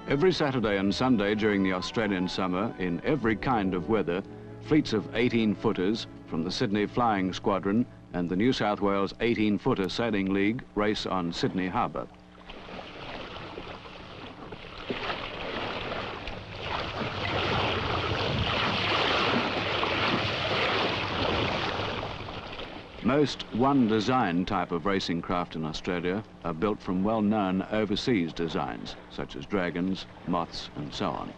Every Saturday and Sunday during the Australian summer, in every kind of weather, fleets of 18-footers from the Sydney Flying Squadron and the New South Wales 18-footer Sailing League race on Sydney Harbour. Most one-design type of racing craft in Australia are built from well-known overseas designs, such as Dragons, Moths, and so on.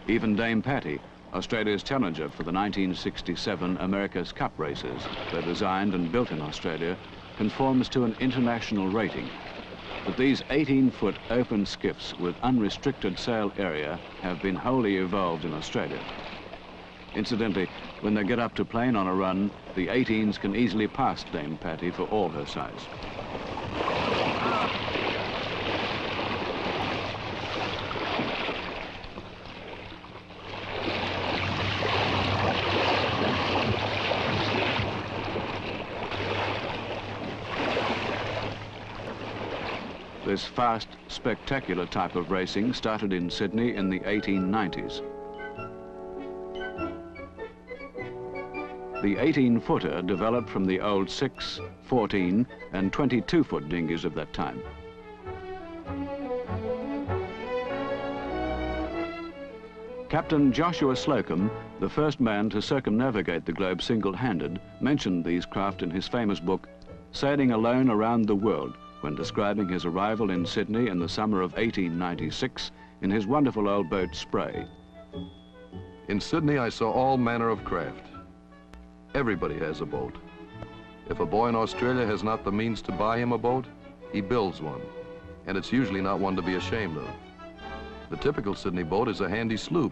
Even Dame Patty, Australia's challenger for the 1967 America's Cup races, though designed and built in Australia, conforms to an international rating. But these 18-foot open skiffs with unrestricted sail area have been wholly evolved in Australia. Incidentally, when they get up to plane on a run, the 18s can easily pass Dame Patty for all her size. This fast, spectacular type of racing started in Sydney in the 1890s. The 18-footer developed from the old 6, 14 and 22-foot dinghies of that time. Captain Joshua Slocum, the first man to circumnavigate the globe single-handed, mentioned these craft in his famous book, Sailing Alone Around the World, when describing his arrival in Sydney in the summer of 1896 in his wonderful old boat, Spray. In Sydney, I saw all manner of craft. Everybody has a boat. If a boy in Australia has not the means to buy him a boat, he builds one, and it's usually not one to be ashamed of. The typical Sydney boat is a handy sloop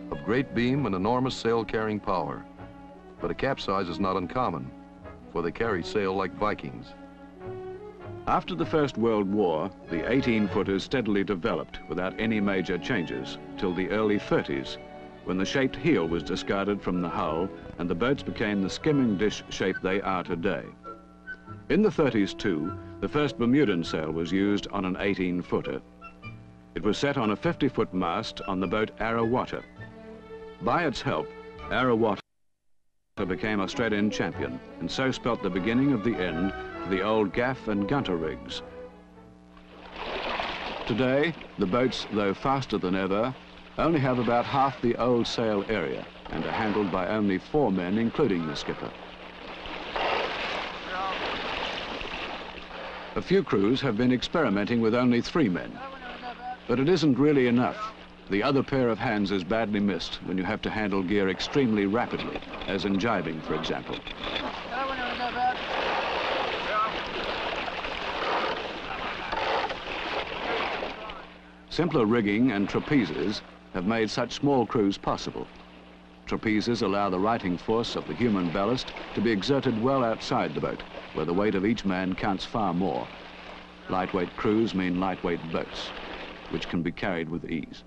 of great beam and enormous sail-carrying power. But a capsize is not uncommon, for they carry sail like Vikings. After the First World War, the 18-footers steadily developed without any major changes till the early 30s, when the shaped heel was discarded from the hull and the boats became the skimming dish shape they are today. In the 30s too, the first Bermudan sail was used on an 18-footer. It was set on a 50-foot mast on the boat Arrawatta. By its help, Arrawatta became Australian champion and so spelt the beginning of the end to the old gaff and gunter rigs. Today, the boats, though faster than ever, only have about half the old sail area and are handled by only 4 men, including the skipper. A few crews have been experimenting with only 3 men, but it isn't really enough. The other pair of hands is badly missed when you have to handle gear extremely rapidly, as in jibing, for example. Simpler rigging and trapezes have made such small crews possible. Trapezes allow the righting force of the human ballast to be exerted well outside the boat, where the weight of each man counts far more. Lightweight crews mean lightweight boats, which can be carried with ease.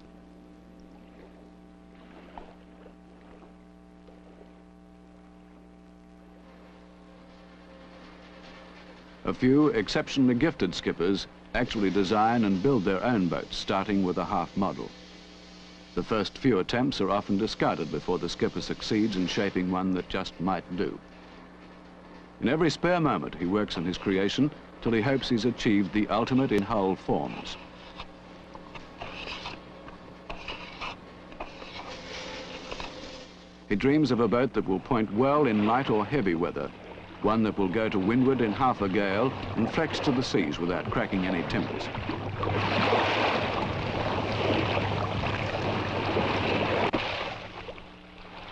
A few exceptionally gifted skippers actually design and build their own boats, starting with a half model. The first few attempts are often discarded before the skipper succeeds in shaping one that just might do. In every spare moment, he works on his creation till he hopes he's achieved the ultimate in hull forms. He dreams of a boat that will point well in light or heavy weather, one that will go to windward in half a gale and flex to the seas without cracking any timbers.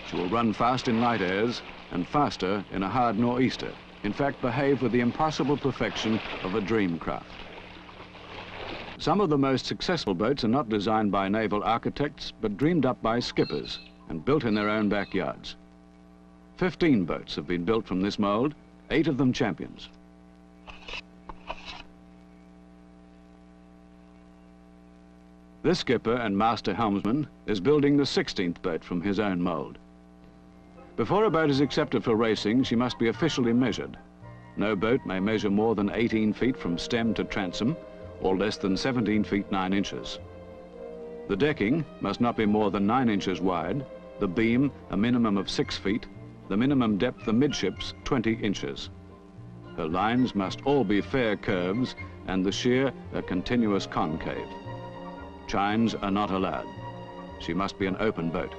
She will run fast in light airs and faster in a hard nor'easter. In fact, behave with the impossible perfection of a dream craft. Some of the most successful boats are not designed by naval architects, but dreamed up by skippers and built in their own backyards. 15 boats have been built from this mold, 8 of them champions. This skipper and master helmsman is building the 16th boat from his own mold. Before a boat is accepted for racing, she must be officially measured. No boat may measure more than 18 feet from stem to transom, or less than 17 feet 9 inches. The decking must not be more than 9 inches wide, the beam a minimum of 6 feet, the minimum depth amidships 20 inches. Her lines must all be fair curves and the sheer a continuous concave. Chines are not allowed. She must be an open boat.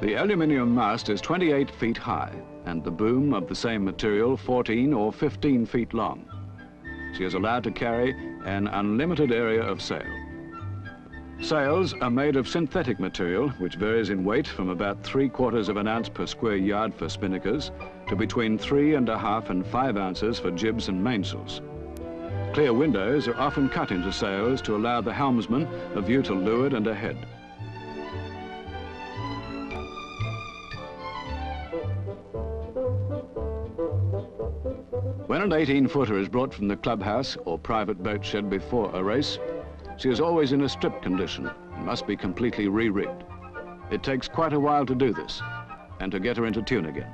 The aluminium mast is 28 feet high and the boom of the same material 14 or 15 feet long. She is allowed to carry an unlimited area of sail. Sails are made of synthetic material, which varies in weight from about 3/4 of an ounce per square yard for spinnakers to between 3½ and 5 ounces for jibs and mainsails. Clear windows are often cut into sails to allow the helmsman a view to leeward and ahead. When an 18-footer is brought from the clubhouse or private boat shed before a race, she is always in a strip condition and must be completely re-rigged. It takes quite a while to do this and to get her into tune again.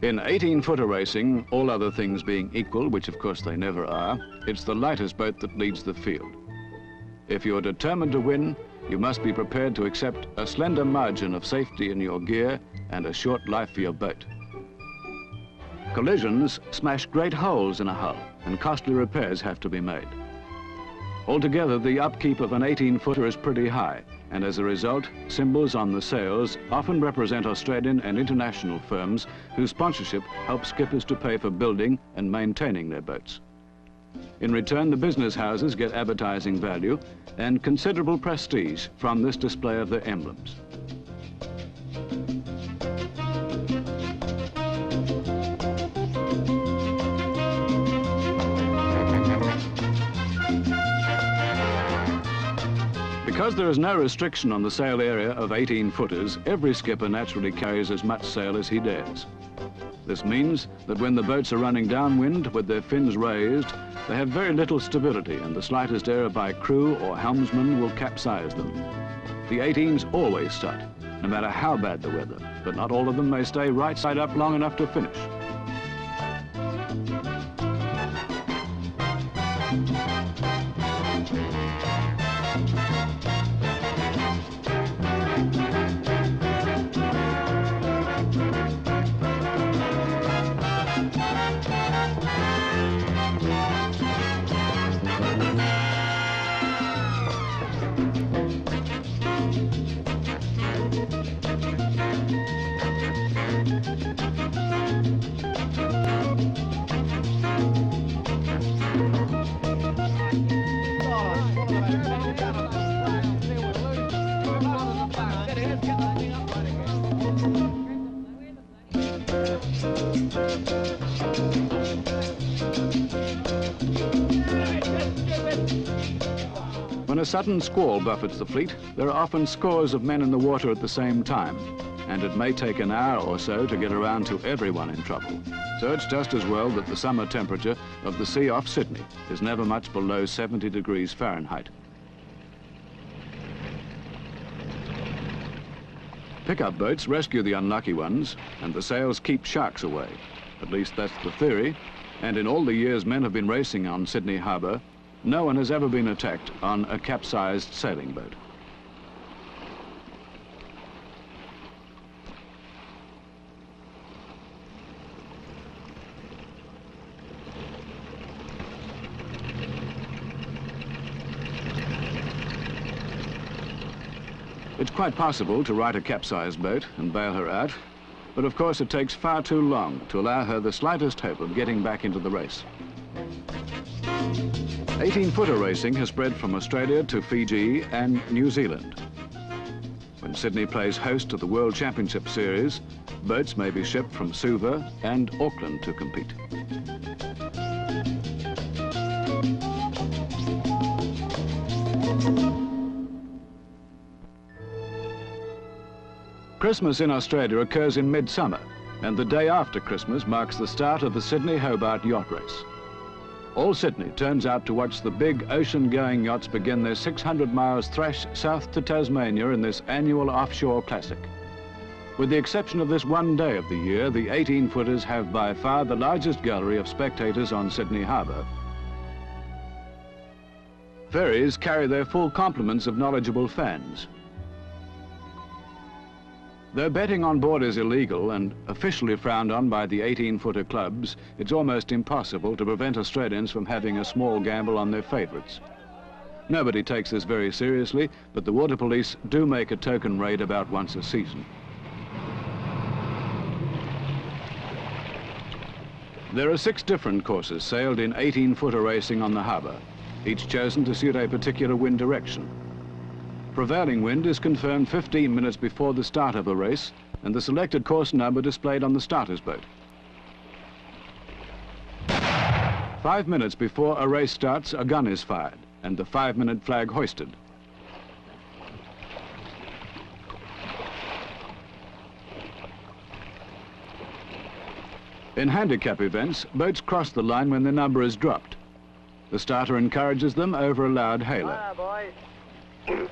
In 18-footer racing, all other things being equal, which of course they never are, it's the lightest boat that leads the field. If you're determined to win, you must be prepared to accept a slender margin of safety in your gear and a short life for your boat. Collisions smash great holes in a hull, and costly repairs have to be made. Altogether, the upkeep of an 18-footer is pretty high, and as a result, symbols on the sails often represent Australian and international firms whose sponsorship helps skippers to pay for building and maintaining their boats. In return, the business houses get advertising value and considerable prestige from this display of their emblems. Because there is no restriction on the sail area of 18-footers, every skipper naturally carries as much sail as he dares. This means that when the boats are running downwind with their fins raised, they have very little stability, and the slightest error by crew or helmsman will capsize them. The 18s always start, no matter how bad the weather, but not all of them may stay right side up long enough to finish. When a sudden squall buffets the fleet, there are often scores of men in the water at the same time, and it may take an hour or so to get around to everyone in trouble. So it's just as well that the summer temperature of the sea off Sydney is never much below 70 degrees Fahrenheit. Pickup boats rescue the unlucky ones, and the sails keep sharks away. At least that's the theory, and in all the years men have been racing on Sydney Harbour, no one has ever been attacked on a capsized sailing boat. It's quite possible to right a capsized boat and bail her out, but of course it takes far too long to allow her the slightest hope of getting back into the race. 18-footer racing has spread from Australia to Fiji and New Zealand. When Sydney plays host to the World Championship Series, boats may be shipped from Suva and Auckland to compete. Christmas in Australia occurs in midsummer, and the day after Christmas marks the start of the Sydney-Hobart yacht race. All Sydney turns out to watch the big ocean-going yachts begin their 600 miles thrash south to Tasmania in this annual offshore classic. With the exception of this one day of the year, the 18-footers have by far the largest gallery of spectators on Sydney Harbour. Ferries carry their full complements of knowledgeable fans. Though betting on board is illegal and officially frowned on by the 18-footer clubs, it's almost impossible to prevent Australians from having a small gamble on their favourites. Nobody takes this very seriously, but the water police do make a token raid about once a season. There are 6 different courses sailed in 18-footer racing on the harbour, each chosen to suit a particular wind direction. Prevailing wind is confirmed 15 minutes before the start of a race and the selected course number displayed on the starter's boat. 5 minutes before a race starts, a gun is fired and the 5-minute flag hoisted. In handicap events, boats cross the line when their number is dropped. The starter encourages them over a loud hailer. Hiya, boys.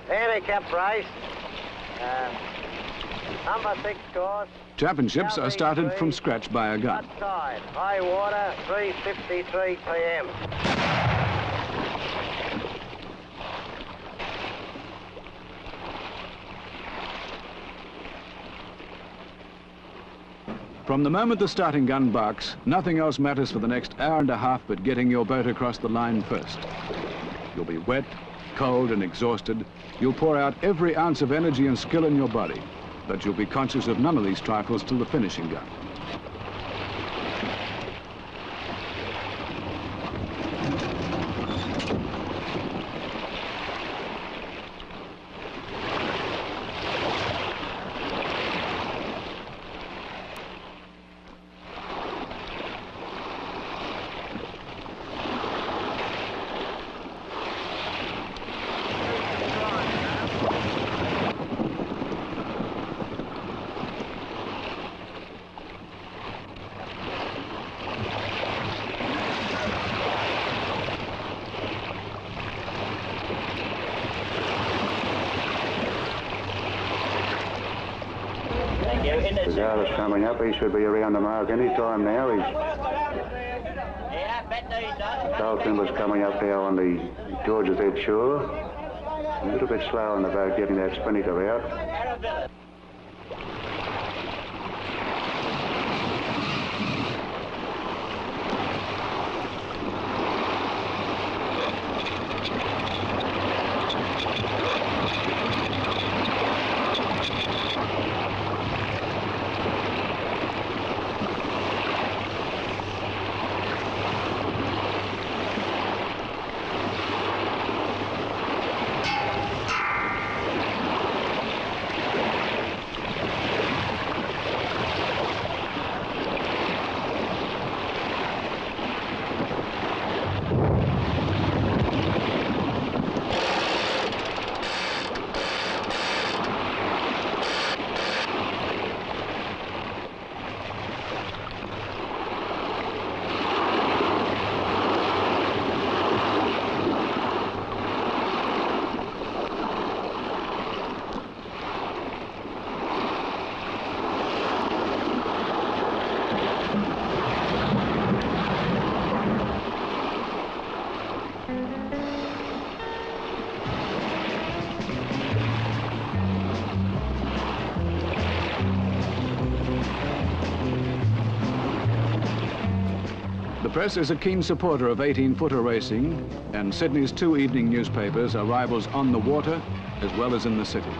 Handicap race. Number 6 course. Championships are started from scratch by a gun. Outside, high water, 3:53 p.m. From the moment the starting gun barks, nothing else matters for the next hour and a half but getting your boat across the line first. You'll be wet, cold and exhausted. You'll pour out every ounce of energy and skill in your body, but you'll be conscious of none of these trifles till the finishing gun. The guard is coming up. He should be around the mark any time now. Sail timber's coming up now on the George's Head shore. A little bit slow on the boat getting that spinnaker out. The press is a keen supporter of 18-footer racing, and Sydney's 2 evening newspapers are rivals on the water as well as in the city.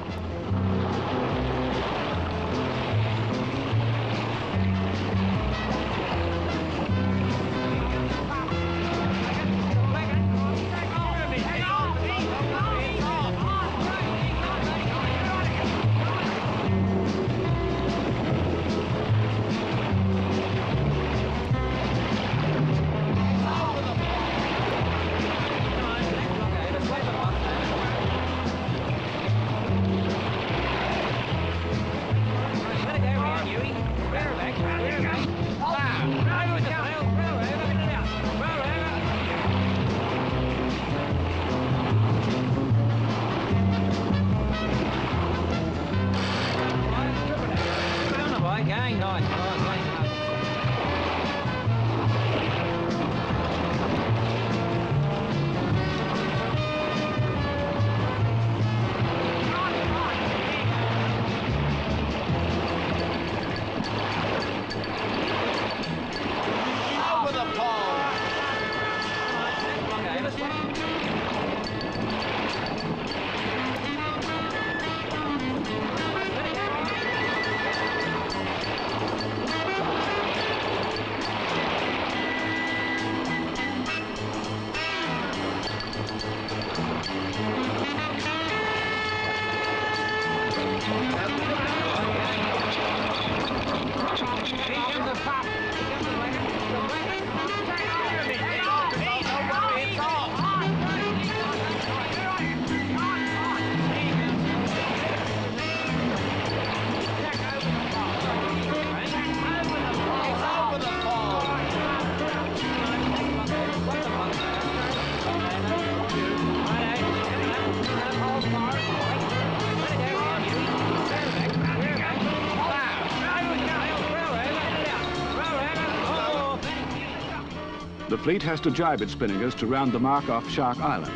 The fleet has to jibe its spinners to round the mark off Shark Island.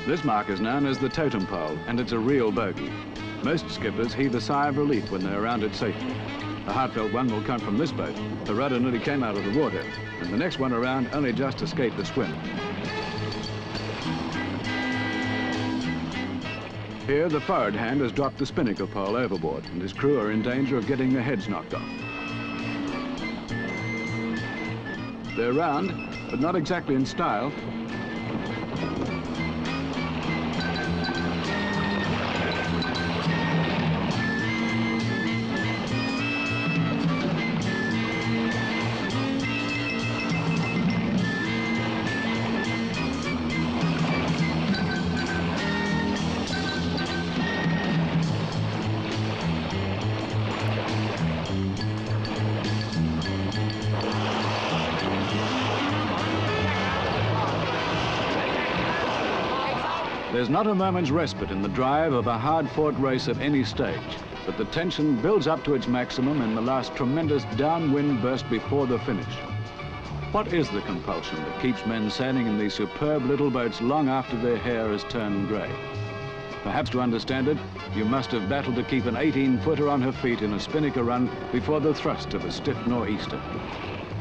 This mark is known as the totem pole, and it's a real bogey. Most skippers heave a sigh of relief when they're around it safely. The heartfelt one will come from this boat. The rudder nearly came out of the water, and the next one around only just escaped the swim. Here, the forward hand has dropped the spinnaker pole overboard, and his crew are in danger of getting their heads knocked off. They're round, but not exactly in style. There's not a moment's respite in the drive of a hard-fought race at any stage, but the tension builds up to its maximum in the last tremendous downwind burst before the finish. What is the compulsion that keeps men sailing in these superb little boats long after their hair has turned grey? Perhaps to understand it, you must have battled to keep an 18-footer on her feet in a spinnaker run before the thrust of a stiff nor'easter.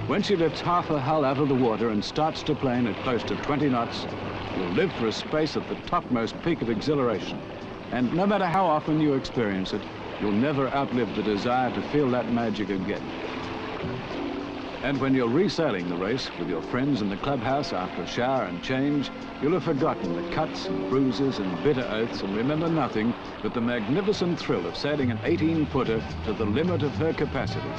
When she lifts half her hull out of the water and starts to plane at close to 20 knots, you'll live for a space at the topmost peak of exhilaration. And no matter how often you experience it, you'll never outlive the desire to feel that magic again. And when you're resailing the race with your friends in the clubhouse after a shower and change, you'll have forgotten the cuts and bruises and bitter oaths and remember nothing but the magnificent thrill of sailing an 18-footer to the limit of her capacity.